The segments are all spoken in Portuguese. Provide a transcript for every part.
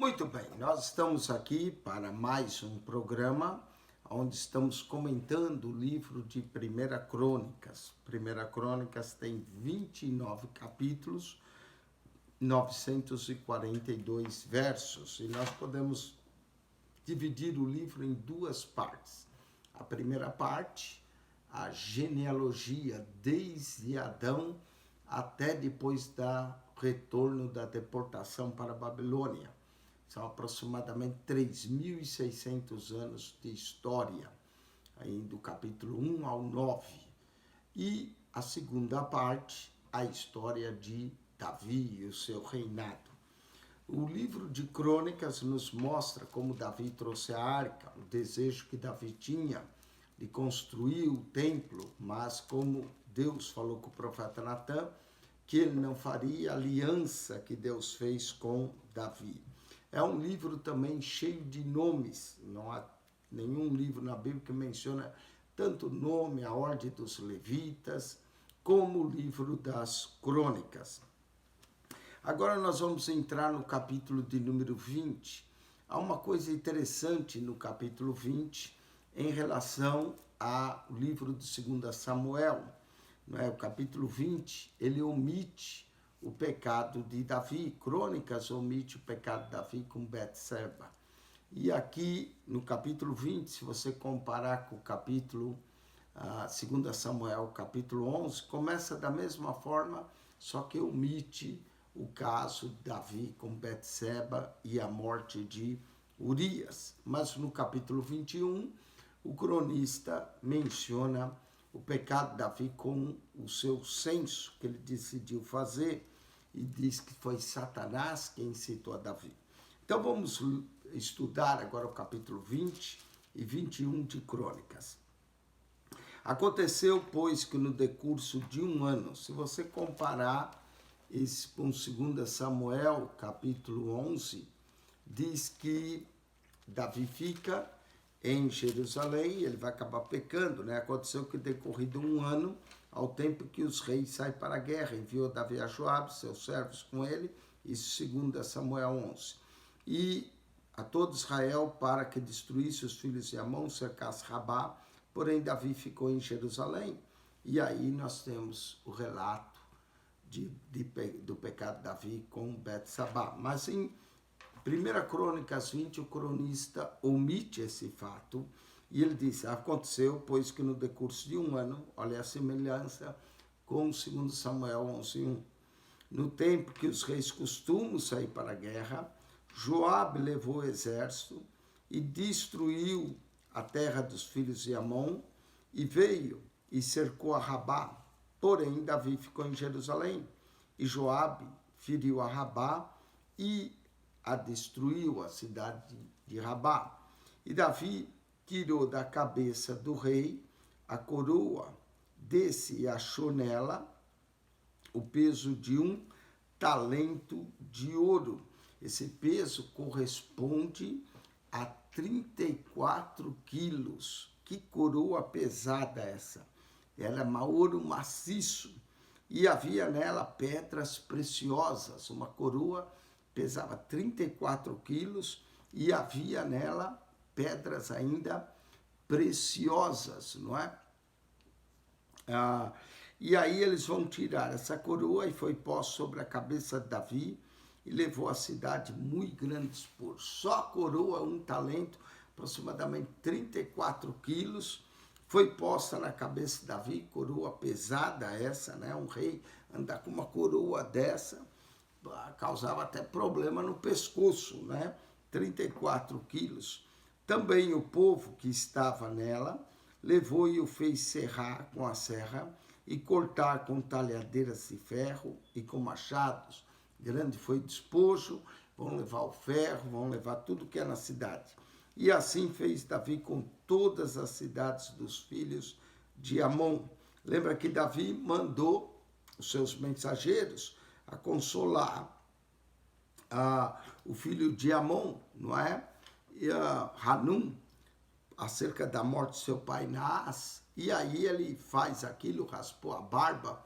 Muito bem, nós estamos aqui para mais um programa onde estamos comentando o livro de Primeira Crônicas. Primeira Crônicas tem 29 capítulos, 942 versos, e nós podemos dividir o livro em duas partes. A primeira parte, a genealogia desde Adão até depois do retorno da deportação para a Babilônia. São aproximadamente 3.600 anos de história, aí do capítulo 1 ao 9. E a segunda parte, a história de Davi e o seu reinado. O livro de Crônicas nos mostra como Davi trouxe a arca, o desejo que Davi tinha de construir o templo, mas como Deus falou com o profeta Natã, que ele não faria a aliança que Deus fez com Davi. É um livro também cheio de nomes, não há nenhum livro na Bíblia que menciona tanto nome, a ordem dos levitas, como o livro das crônicas. Agora nós vamos entrar no capítulo de número 20. Há uma coisa interessante no capítulo 20 em relação ao livro de 2 Samuel. O capítulo 20, ele omite o pecado de Davi. Crônicas omite o pecado de Davi com Betseba. E aqui no capítulo 20, se você comparar com o capítulo 2 Samuel, capítulo 11, começa da mesma forma, só que omite o caso de Davi com Betseba e a morte de Urias. Mas no capítulo 21, o cronista menciona o pecado de Davi com o seu censo que ele decidiu fazer e diz que foi Satanás quem incitou a Davi. Então vamos estudar agora o capítulo 20 e 21 de Crônicas. Aconteceu, pois, que no decurso de um ano, se você comparar esse com 2 Samuel, capítulo 11, diz que Davi fica em Jerusalém, ele vai acabar pecando, né? Aconteceu que decorrido um ano, ao tempo que os reis saem para a guerra, enviou Davi a Joabe, seus servos com ele, isso 2 Samuel 11. E a todo Israel para que destruísse os filhos de Amon, cercasse Rabá, porém Davi ficou em Jerusalém. E aí nós temos o relato do pecado de Davi com Betsabá. Mas em 1 Crônicas 20, o cronista omite esse fato e ele diz, aconteceu, pois que no decurso de um ano, olha a semelhança com 2 Samuel 11:1. No tempo que os reis costumam sair para a guerra, Joabe levou o exército e destruiu a terra dos filhos de Amon e veio e cercou a Rabá. Porém, Davi ficou em Jerusalém e Joabe feriu a Rabá e a destruiu, a cidade de Rabá. E Davi tirou da cabeça do rei a coroa, desse e achou nela o peso de 1 talento de ouro. Esse peso corresponde a 34 quilos. Que coroa pesada essa! Ela é ouro maciço. E havia nela pedras preciosas. Uma coroa pesava 34 quilos e havia nela pedras ainda preciosas, não é? E aí eles vão tirar essa coroa e foi posta sobre a cabeça de Davi e levou a cidade muito grande por só a coroa, 1 talento, aproximadamente 34 quilos, foi posta na cabeça de Davi, coroa pesada essa, né? Um rei andar com uma coroa dessa causava até problema no pescoço, né? 34 quilos. Também o povo que estava nela levou e o fez serrar com a serra e cortar com talhadeiras de ferro e com machados. Grande foi o despojo, vão levar o ferro, vão levar tudo que é na cidade. E assim fez Davi com todas as cidades dos filhos de Amon. Lembra que Davi mandou os seus mensageiros a consolar o filho de Amon, não é? E Hanum, acerca da morte de seu pai Naás, e aí ele faz aquilo, raspou a barba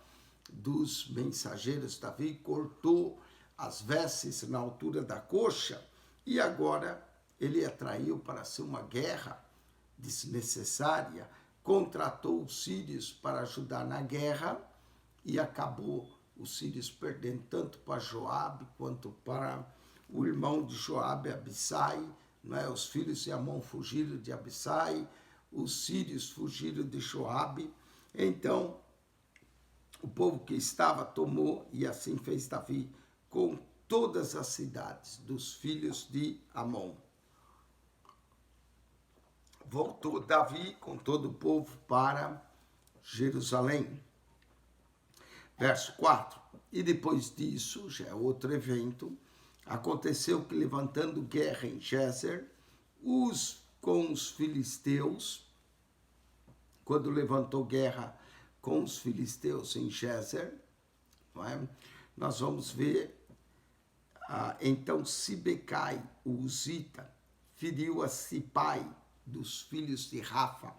dos mensageiros, Davi cortou as vestes na altura da coxa E agora ele atraiu para ser uma guerra desnecessária, contratou os sírios para ajudar na guerra e acabou os sírios perdendo tanto para Joabe quanto para o irmão de Joabe, Abissai, não é? Os filhos de Amon fugiram de Abissai, os sírios fugiram de Joabe. Então, o povo que estava tomou, e assim fez Davi com todas as cidades dos filhos de Amon. Voltou Davi com todo o povo para Jerusalém. Verso 4. E depois disso, já é outro evento, aconteceu que levantando guerra em Gézer, com os filisteus, quando levantou guerra com os filisteus em Gézer, não é? Nós vamos ver, então Sibecai, o Uzita, feriu a Sipai, dos filhos de Rafa,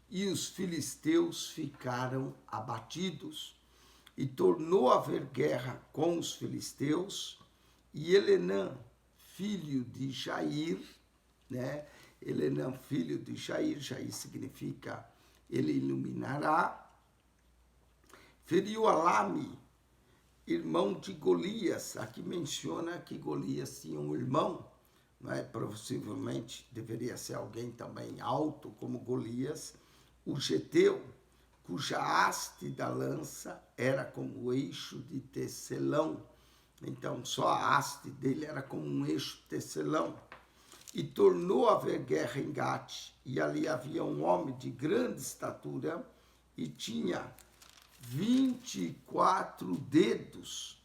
e os filisteus ficaram abatidos, e tornou a haver guerra com os filisteus, e Elenã, filho de Jair, né? Elenã, filho de Jair, Jair significa ele iluminará, feriu Alame, irmão de Golias. Aqui menciona que Golias tinha um irmão, não é? Possivelmente deveria ser alguém também alto como Golias, o Geteu, cuja haste da lança era como o eixo de tecelão. Então, só a haste dele era como um eixo de tecelão. E tornou a haver guerra em Gate, e ali havia um homem de grande estatura, e tinha 24 dedos.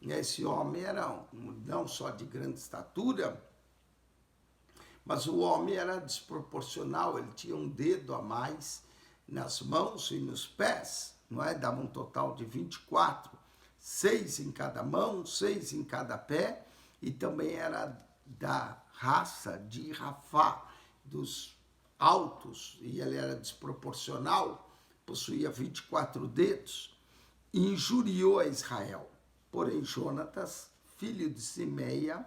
Esse homem era não só de grande estatura, mas o homem era desproporcional, ele tinha um dedo a mais nas mãos e nos pés, não é? Dava um total de 24, 6 em cada mão, 6 em cada pé, e também era da raça de Rafá, dos altos, e ele era desproporcional, possuía 24 dedos, e injuriou a Israel. Porém, Jonatas, filho de Simeia,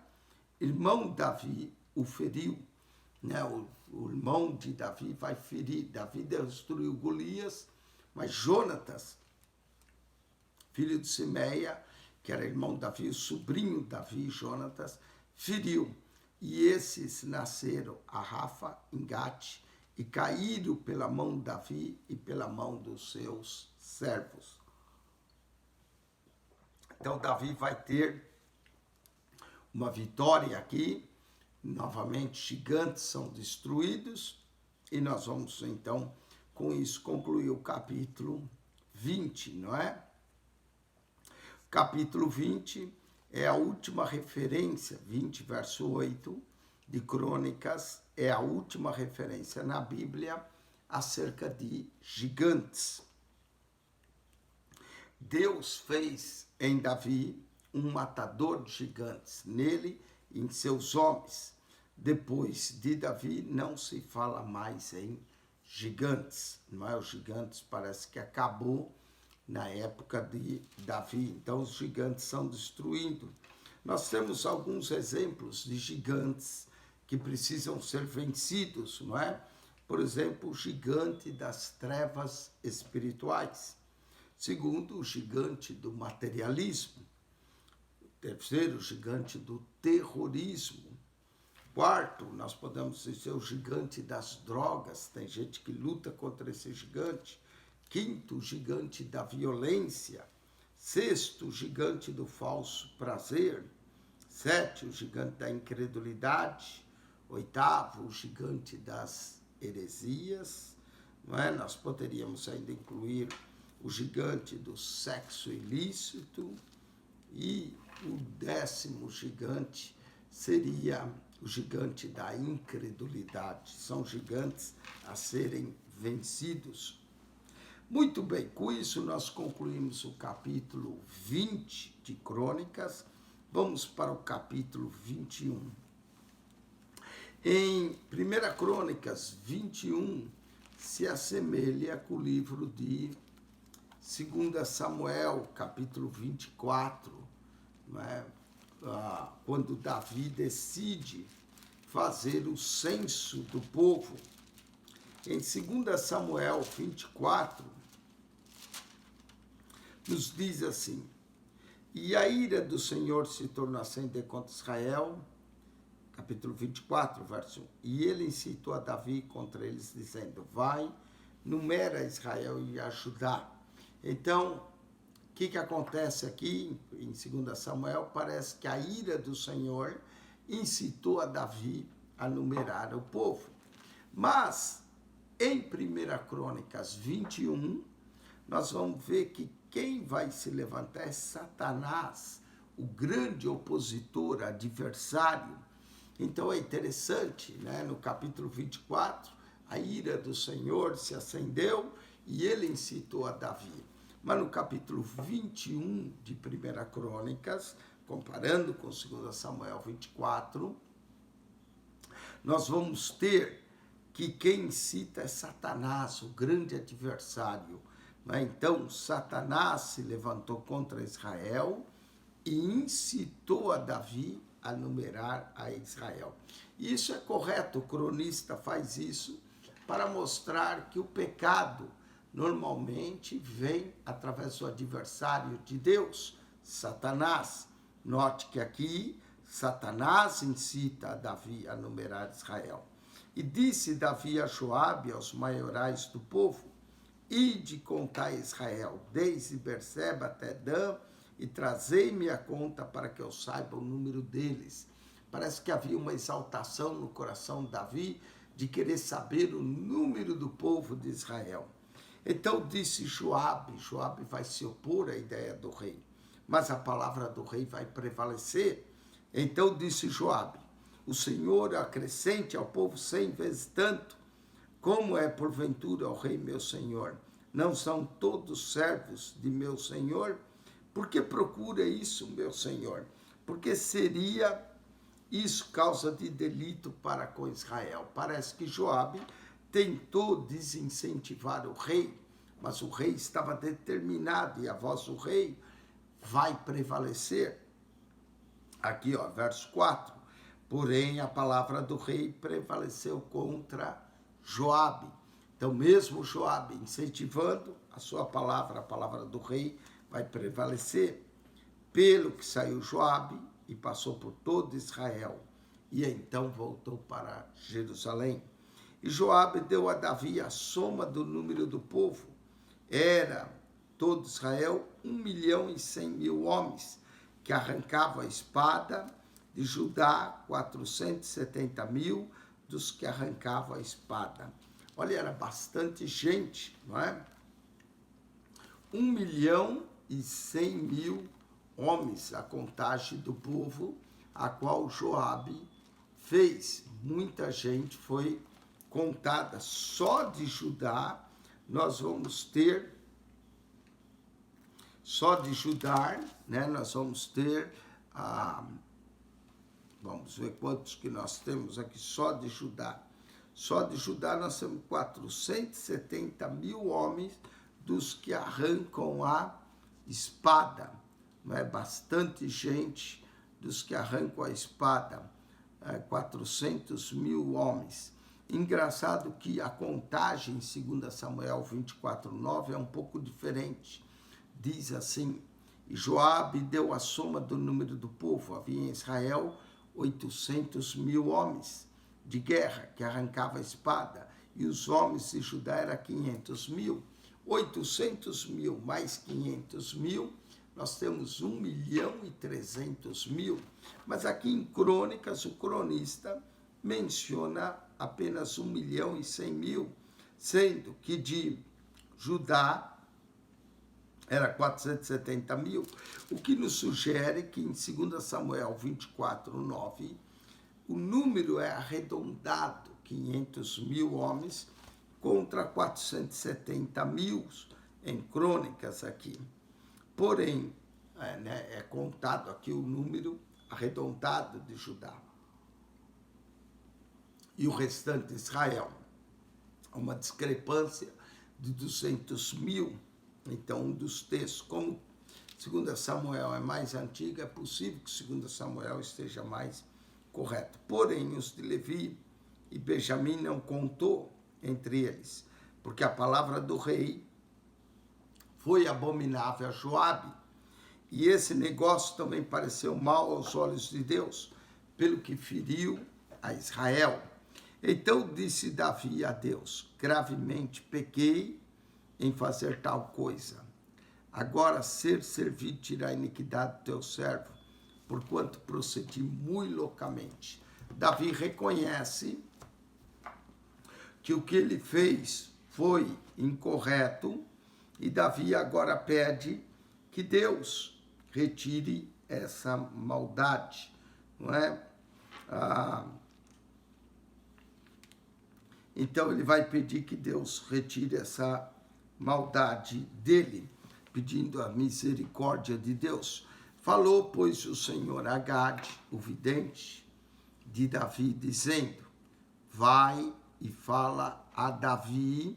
irmão de Davi, o feriu. Né? O irmão de Davi vai ferir. Davi destruiu Golias, mas Jonatas, filho de Simeia, que era irmão de Davi, o sobrinho de Davi, Jonatas, feriu. E esses nasceram a Rafa, em Gate, e caíram pela mão de Davi e pela mão dos seus servos. Então, Davi vai ter uma vitória aqui. Novamente, gigantes são destruídos. E nós vamos, então, com isso, concluir o capítulo 20, não é? Capítulo 20 é a última referência, 20, verso 8, de Crônicas, é a última referência na Bíblia acerca de gigantes. Deus fez em Davi um matador de gigantes, nele e em seus homens. Depois de Davi não se fala mais em gigantes, não é? Os gigantes parece que acabou na época de Davi, então os gigantes são destruídos. Nós temos alguns exemplos de gigantes que precisam ser vencidos, não é? Por exemplo, o gigante das trevas espirituais. Segundo, o gigante do materialismo. Terceiro, o gigante do terrorismo. Quarto, nós podemos dizer o gigante das drogas. Tem gente que luta contra esse gigante. Quinto, o gigante da violência. Sexto, o gigante do falso prazer. Sétimo, o gigante da incredulidade. Oitavo, o gigante das heresias. Não é? Nós poderíamos ainda incluir o gigante do sexo ilícito. E o 10º gigante seria o gigante da incredulidade. São gigantes a serem vencidos. Muito bem, com isso nós concluímos o capítulo 20 de Crônicas. Vamos para o capítulo 21. Em 1 Crônicas 21, se assemelha com o livro de 2 Samuel, capítulo 24, não é? quando Davi decide fazer o censo do povo. Em 2 Samuel 24, nos diz assim: e a ira do Senhor se tornou acender contra Israel, capítulo 24, verso 1. E ele incitou a Davi contra eles, dizendo: vai, numera Israel e a Judá. Então, o que acontece aqui em 2 Samuel? Parece que a ira do Senhor incitou a Davi a numerar o povo. Mas, em 1 Crônicas 21, nós vamos ver que quem vai se levantar é Satanás, o grande opositor, adversário. Então é interessante, né? No capítulo 24, a ira do Senhor se acendeu e ele incitou a Davi. Mas no capítulo 21 de 1 Crônicas, comparando com 2 Samuel 24, nós vamos ter que quem incita é Satanás, o grande adversário. Então, Satanás se levantou contra Israel e incitou a Davi a numerar a Israel. E isso é correto, o cronista faz isso para mostrar que o pecado normalmente vem através do adversário de Deus, Satanás. Note que aqui Satanás incita a Davi a numerar Israel. E disse Davi a Joabe, aos maiorais do povo: ide contar Israel, desde Berseba até Dan, e trazei-me a conta para que eu saiba o número deles. Parece que havia uma exaltação no coração de Davi de querer saber o número do povo de Israel. Então disse Joabe vai se opor à ideia do rei, mas a palavra do rei vai prevalecer. Então disse Joabe: o Senhor acrescente ao povo 100 vezes tanto. Como é porventura, ó rei meu senhor? Não são todos servos de meu senhor? Por que procura isso, meu senhor? Porque seria isso causa de delito para com Israel. Parece que Joabe tentou desincentivar o rei, mas o rei estava determinado e a voz do rei vai prevalecer. Aqui, ó, verso 4. Porém, a palavra do rei prevaleceu contra Joabe. Então, mesmo Joabe incentivando a sua palavra, a palavra do rei vai prevalecer. Pelo que saiu Joabe e passou por todo Israel, e então voltou para Jerusalém. E Joabe deu a Davi a soma do número do povo. Era todo Israel 1.100.000 homens, que arrancavam a espada. De Judá, 470.000 dos que arrancavam a espada. Olha, era bastante gente, não é? 1.100.000 homens, a contagem do povo, a qual Joabe fez. Muita gente foi contada. Só de Judá, nós vamos ter, nós vamos ter vamos ver quantos que nós temos aqui só de Judá. Só de Judá nós temos 470.000 homens dos que arrancam a espada. Não é? Bastante gente dos que arrancam a espada. 400.000 homens. Engraçado que a contagem em 2 Samuel 24:9 é um pouco diferente. Diz assim: e Joabe deu a soma do número do povo. Havia em Israel 800.000 homens de guerra que arrancavam a espada, e os homens de Judá eram 500.000. 800.000 mais 500.000, nós temos 1.300.000. Mas aqui em Crônicas, o cronista menciona apenas 1.100.000, sendo que de Judá era 470.000, o que nos sugere que em 2 Samuel 24:9, o número é arredondado, 500.000 homens contra 470.000 em Crônicas aqui. Porém, é contado aqui o número arredondado de Judá. E o restante de Israel. Há uma discrepância de 200.000. Então, um dos textos, como 2 Samuel é mais antiga, é possível que 2 Samuel esteja mais correto. Porém, os de Levi e Benjamim não contou entre eles, porque a palavra do rei foi abominável a Joabe, e esse negócio também pareceu mal aos olhos de Deus, pelo que feriu a Israel. Então disse Davi a Deus: gravemente pequei em fazer tal coisa. Agora ser servido tirar a iniquidade do teu servo, porquanto procedi muito loucamente. Davi reconhece que o que ele fez foi incorreto, e Davi agora pede que Deus retire essa maldade, não é? Então ele vai pedir que Deus retire essa maldade dele, pedindo a misericórdia de Deus. Falou, pois, o Senhor a Gade, o vidente de Davi, dizendo: vai e fala a Davi,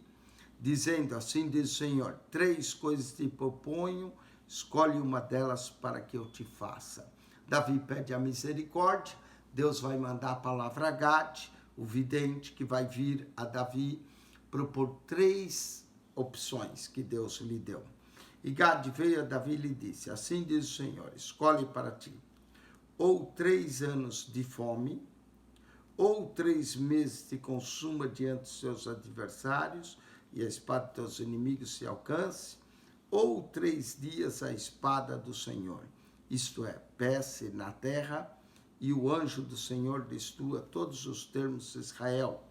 dizendo: assim diz o Senhor, 3 coisas te proponho, escolhe uma delas para que eu te faça. Davi pede a misericórdia, Deus vai mandar a palavra a Gade, o vidente, que vai vir a Davi propor 3 opções que Deus lhe deu. E Gade veio a Davi e lhe disse: assim diz o Senhor, escolhe para ti ou 3 anos de fome, ou 3 meses te consuma diante dos seus adversários, e a espada dos teus inimigos se alcance, ou 3 dias a espada do Senhor, isto é, pese na terra, e o anjo do Senhor destrua todos os termos de Israel.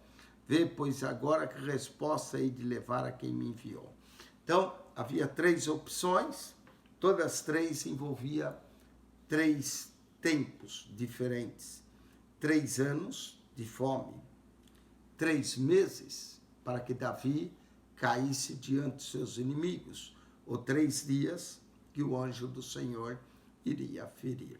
Vê, pois, agora que resposta hei de levar a quem me enviou. Então, havia 3 opções, todas as 3 envolviam 3 tempos diferentes. 3 anos de fome, 3 meses para que Davi caísse diante de seus inimigos, ou 3 dias que o anjo do Senhor iria ferir.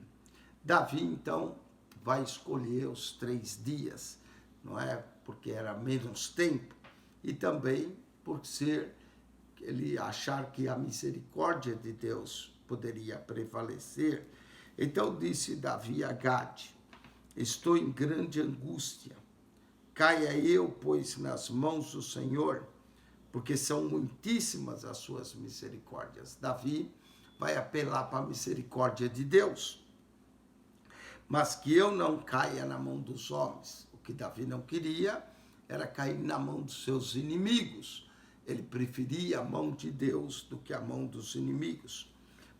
Davi, então, vai escolher os 3 dias, não é? Porque era menos tempo, e também por ser ele achar que a misericórdia de Deus poderia prevalecer. Então disse Davi a Gade: estou em grande angústia, caia eu, pois, nas mãos do Senhor, porque são muitíssimas as suas misericórdias. Davi vai apelar para a misericórdia de Deus, mas que eu não caia na mão dos homens. O que Davi não queria era cair na mão dos seus inimigos. Ele preferia a mão de Deus do que a mão dos inimigos.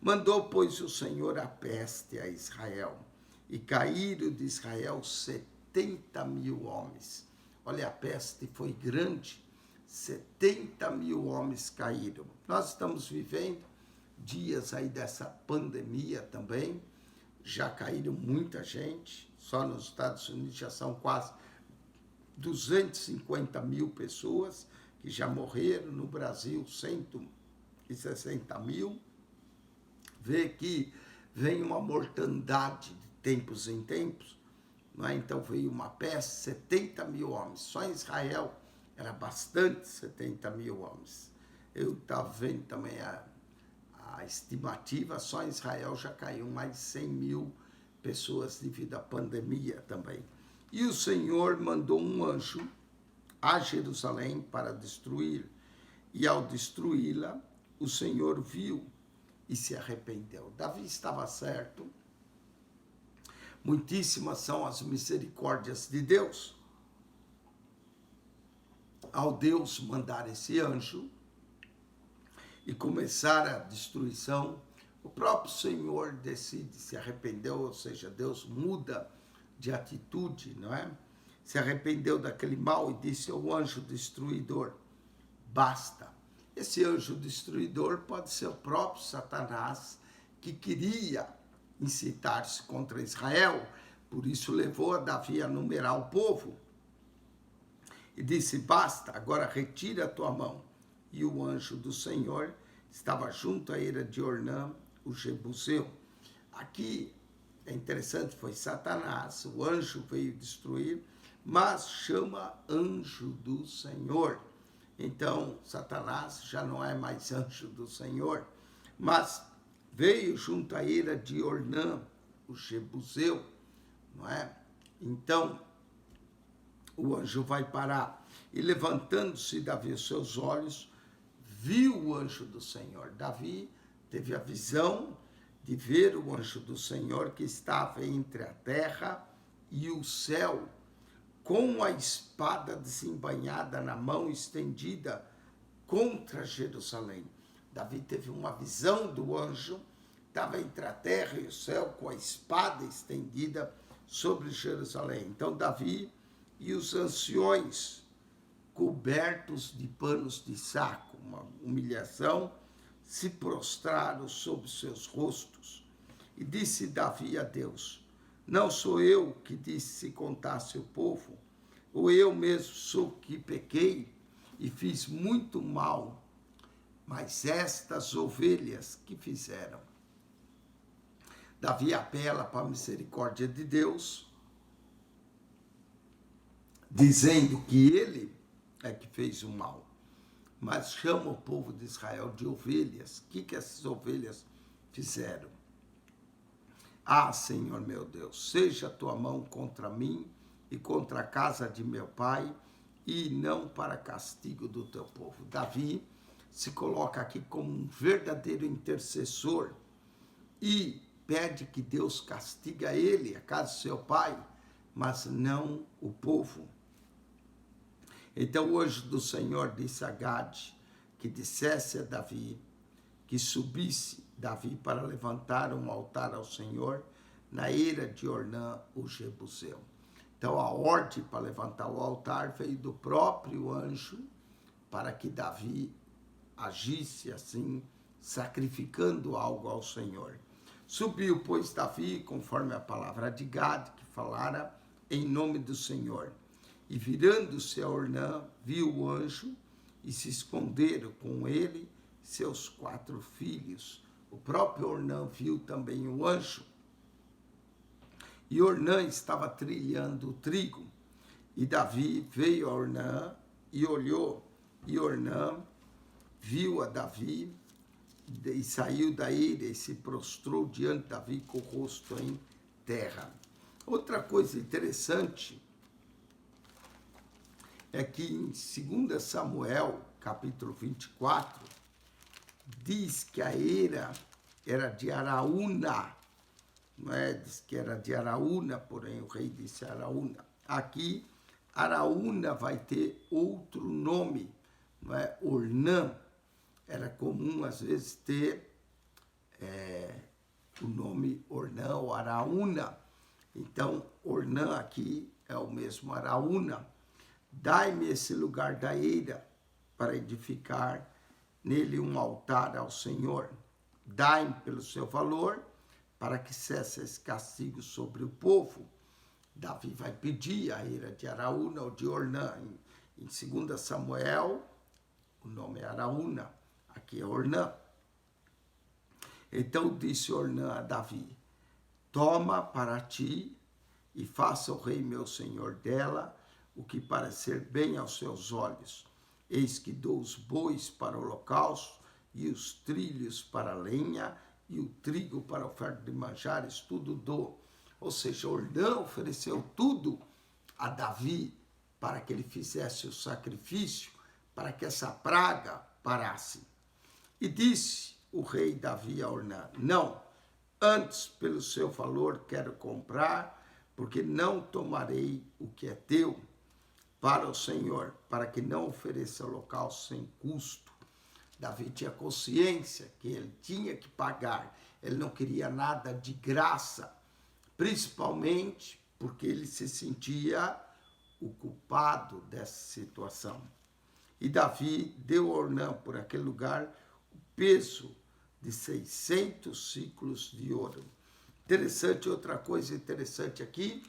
Mandou, pois, o Senhor a peste a Israel, e caíram de Israel 70.000 homens. Olha, a peste foi grande, 70.000 homens caíram. Nós estamos vivendo dias aí dessa pandemia também, já caíram muita gente, só nos Estados Unidos já são quase 250.000 pessoas que já morreram, no Brasil 160.000. Vê que vem uma mortandade de tempos em tempos, não é? Então veio uma peste, 70.000 homens, só em Israel era bastante, 70.000 homens. Eu estava vendo também a estimativa, só em Israel já caiu mais de 100.000 pessoas devido à pandemia também. E o Senhor mandou um anjo a Jerusalém para destruir, e ao destruí-la, o Senhor viu e se arrependeu. Davi estava certo, muitíssimas são as misericórdias de Deus. Ao Deus mandar esse anjo e começar a destruição, o próprio Senhor decide se arrepender, ou seja, Deus muda de atitude, não é? Se arrependeu daquele mal e disse ao anjo destruidor: basta. Esse anjo destruidor pode ser o próprio Satanás, que queria incitar-se contra Israel, por isso levou a Davi a numerar o povo. E disse: basta, agora retira a tua mão. E o anjo do Senhor estava junto à eira de Ornã, o Jebuseu. Aqui é interessante, foi Satanás, o anjo veio destruir, mas chama anjo do Senhor. Então, Satanás já não é mais anjo do Senhor, mas veio junto à eira de Ornã, o Jebuseu, não é? Então, o anjo vai parar. E levantando-se Davi os seus olhos, viu o anjo do Senhor. Davi teve a visão de ver o anjo do Senhor que estava entre a terra e o céu, com a espada desembainhada na mão estendida contra Jerusalém. Davi teve uma visão do anjo, estava entre a terra e o céu, com a espada estendida sobre Jerusalém. Então Davi e os anciões, cobertos de panos de saco, uma humilhação, se prostraram sobre seus rostos. E disse Davi a Deus: não sou eu que disse se contasse o povo, ou eu mesmo sou que pequei e fiz muito mal, mas estas ovelhas que fizeram. Davi apela para a misericórdia de Deus, dizendo que ele é que fez o mal, mas chama o povo de Israel de ovelhas. O que essas ovelhas fizeram? Ah, Senhor meu Deus, seja a tua mão contra mim e contra a casa de meu pai, e não para castigo do teu povo. Davi se coloca aqui como um verdadeiro intercessor e pede que Deus castiga ele, a casa do seu pai, mas não o povo. Então o anjo do Senhor disse a Gade que dissesse a Davi que subisse Davi para levantar um altar ao Senhor na eira de Ornã, o Jebuseu. Então a ordem para levantar o altar veio do próprio anjo para que Davi agisse assim, sacrificando algo ao Senhor. Subiu, pois, Davi, conforme a palavra de Gade, que falara em nome do Senhor. E virando-se a Ornã, viu o anjo, e se esconderam com ele seus 4 filhos. O próprio Ornã viu também o anjo. E Ornã estava trilhando o trigo. E Davi veio a Ornã e olhou. E Ornã viu a Davi e saiu da eira e se prostrou diante de Davi com o rosto em terra. Outra coisa interessante é que em 2 Samuel, capítulo 24, diz que a eira era de Araúna, não é? Diz que era de Araúna, porém o rei disse Araúna. Aqui, Araúna vai ter outro nome, não é? Ornã. Era comum, às vezes, ter o nome Ornã ou Araúna. Então, Ornã aqui é o mesmo Araúna. Dai-me esse lugar da eira para edificar nele um altar ao Senhor. Dai-me pelo seu valor para que cesse esse castigo sobre o povo. Davi vai pedir a eira de Araúna ou de Ornã. Em 2 Samuel, o nome é Araúna, aqui é Ornã. Então disse Ornã a Davi: toma para ti e faça o rei meu senhor dela o que parecer bem aos seus olhos. Eis que dou os bois para o holocausto, e os trilhos para a lenha, e o trigo para a oferta de manjares, tudo dou. Ou seja, Ornã ofereceu tudo a Davi para que ele fizesse o sacrifício, para que essa praga parasse. E disse o rei Davi a Ornã: não, antes pelo seu valor quero comprar, porque não tomarei o que é teu para o Senhor, para que não ofereça holocausto sem custo. Davi tinha consciência que ele tinha que pagar, ele não queria nada de graça, principalmente porque ele se sentia o culpado dessa situação. E Davi deu a Ornã por aquele lugar o peso de 600 ciclos de ouro. Interessante, outra coisa interessante aqui,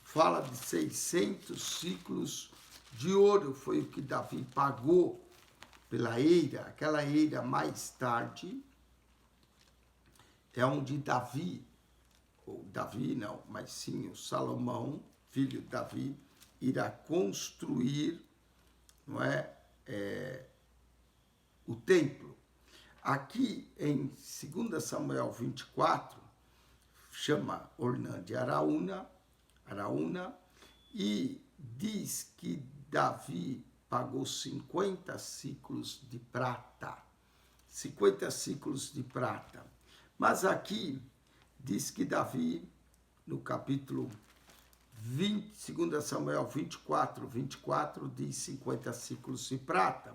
fala de 600 ciclos de ouro, foi o que Davi pagou pela eira. Aquela eira mais tarde é onde Davi, ou Davi não, mas sim o Salomão, filho de Davi, irá construir, não é, o templo. Aqui em 2 Samuel 24, chama Ornã de Araúna, e diz que Davi pagou 50 ciclos de prata. 50 ciclos de prata. Mas aqui diz que Davi, no capítulo 20, 2 Samuel 24, diz 50 ciclos de prata.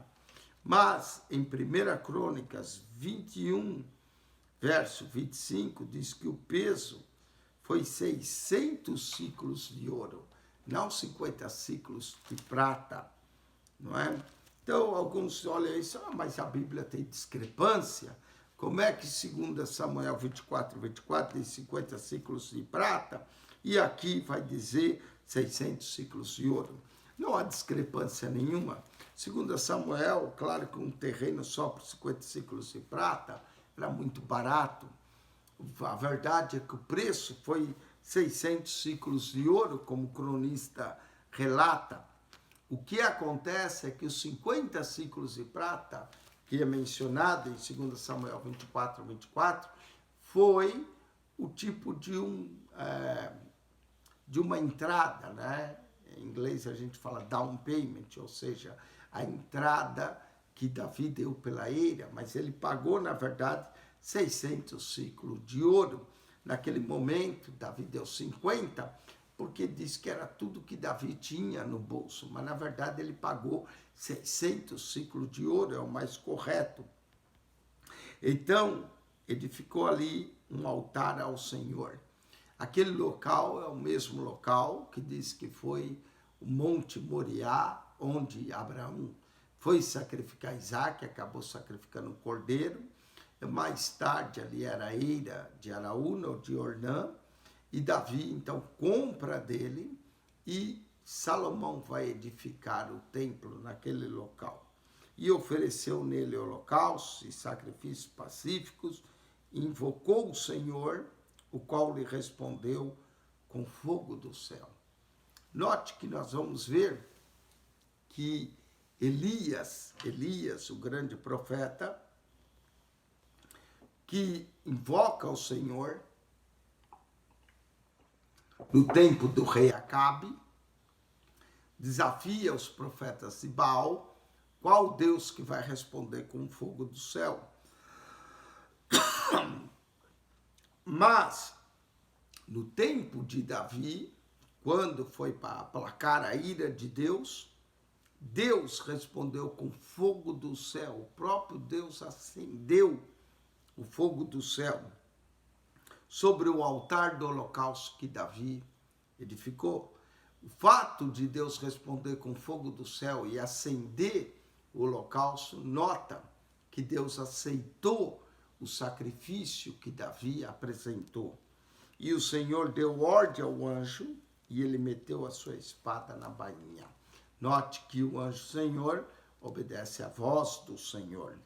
Mas em 1 Crônicas 21, verso 25, diz que o peso foi 600 ciclos de ouro, não 50 ciclos de prata, não é? Então, alguns olham isso, mas a Bíblia tem discrepância. Como é que 2 Samuel 24 diz 50 ciclos de prata e aqui vai dizer 600 ciclos de ouro? Não há discrepância nenhuma. 2 Samuel, claro que um terreno só por 50 ciclos de prata era muito barato. A verdade é que o preço foi 600 ciclos de ouro, como o cronista relata. O que acontece é que os 50 ciclos de prata, que é mencionado em 2 Samuel 24, foi o tipo de uma entrada, né? Em inglês a gente fala down payment, ou seja, a entrada que Davi deu pela eira, mas ele pagou, na verdade, 600 ciclos de ouro. Naquele momento, Davi deu 50, porque diz que era tudo que Davi tinha no bolso, mas na verdade ele pagou 600 ciclos de ouro, é o mais correto. Então, edificou ali um altar ao Senhor. Aquele local é o mesmo local que diz que foi o Monte Moriá, onde Abraão foi sacrificar Isaac, acabou sacrificando o cordeiro. Mais tarde ali era a eira de Araúna ou de Ornã, e Davi então compra dele e Salomão vai edificar o templo naquele local. E ofereceu nele holocaustos e sacrifícios pacíficos, invocou o Senhor, o qual lhe respondeu com fogo do céu. Note que nós vamos ver que Elias, o grande profeta, que invoca o Senhor no tempo do rei Acabe, desafia os profetas de Baal, qual Deus que vai responder com fogo do céu? Mas, no tempo de Davi, quando foi para aplacar a ira de Deus, Deus respondeu com fogo do céu. O próprio Deus acendeu o fogo do céu sobre o altar do holocausto que Davi edificou. O fato de Deus responder com fogo do céu e acender o holocausto nota que Deus aceitou o sacrifício que Davi apresentou. E o Senhor deu ordem ao anjo e ele meteu a sua espada na bainha. Note que o anjo Senhor obedece à voz do Senhor.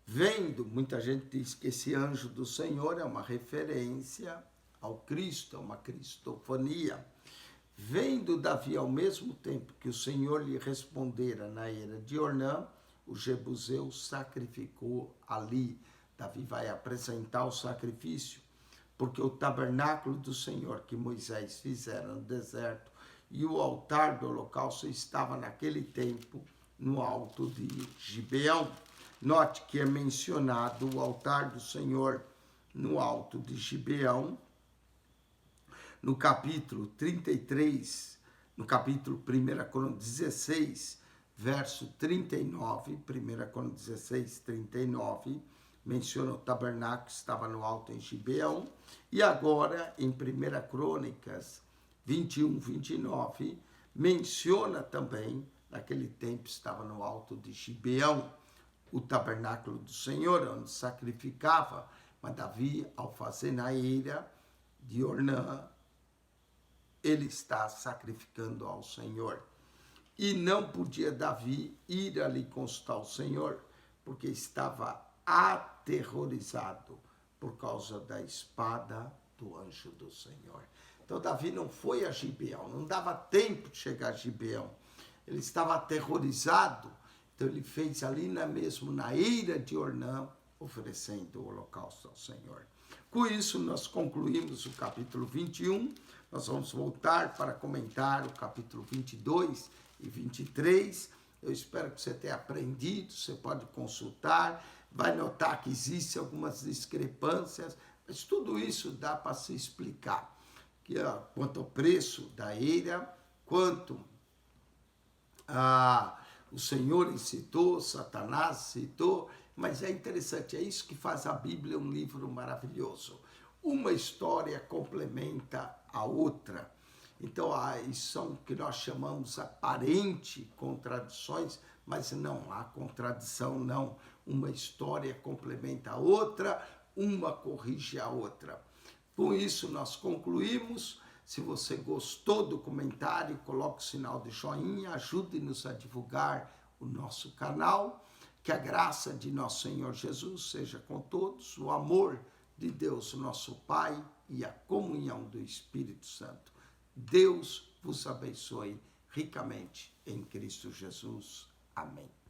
Vendo, muita gente diz que esse anjo do Senhor é uma referência ao Cristo, é uma cristofania. Vendo Davi ao mesmo tempo que o Senhor lhe respondera na eira de Ornã, o jebuseu sacrificou ali. Davi vai apresentar o sacrifício, porque o tabernáculo do Senhor que Moisés fizera no deserto e o altar do holocausto estava naquele tempo no alto de Gibeão. Note que é mencionado o altar do Senhor no alto de Gibeão, no capítulo 33, no capítulo 1 Crônicas 16, verso 39, 1 Crônicas 16, 39, menciona o tabernáculo que estava no alto em Gibeão, e agora em 1 Crônicas 21, 29, menciona também, naquele tempo estava no alto de Gibeão, o tabernáculo do Senhor, onde sacrificava, mas Davi, ao fazer na eira de Ornã, ele está sacrificando ao Senhor. E não podia Davi ir ali consultar o Senhor, porque estava aterrorizado por causa da espada do anjo do Senhor. Então Davi não foi a Gibeão, não dava tempo de chegar a Gibeão. Ele estava aterrorizado Então ele fez ali mesmo na eira de Ornã, oferecendo o holocausto ao Senhor. Com isso, nós concluímos o capítulo 21. Nós vamos voltar para comentar o capítulo 22 e 23. Eu espero que você tenha aprendido, você pode consultar, vai notar que existem algumas discrepâncias, mas tudo isso dá para se explicar. Quanto ao preço da eira, quanto o Senhor incitou, Satanás citou, mas é interessante, é isso que faz a Bíblia um livro maravilhoso. Uma história complementa a outra. Então, são o que nós chamamos aparente contradições, mas não há contradição, não. Uma história complementa a outra, uma corrige a outra. Com isso, nós concluímos. Se você gostou do comentário, coloque o sinal de joinha, ajude-nos a divulgar o nosso canal. Que a graça de nosso Senhor Jesus seja com todos, o amor de Deus, nosso Pai, e a comunhão do Espírito Santo. Deus vos abençoe ricamente em Cristo Jesus. Amém.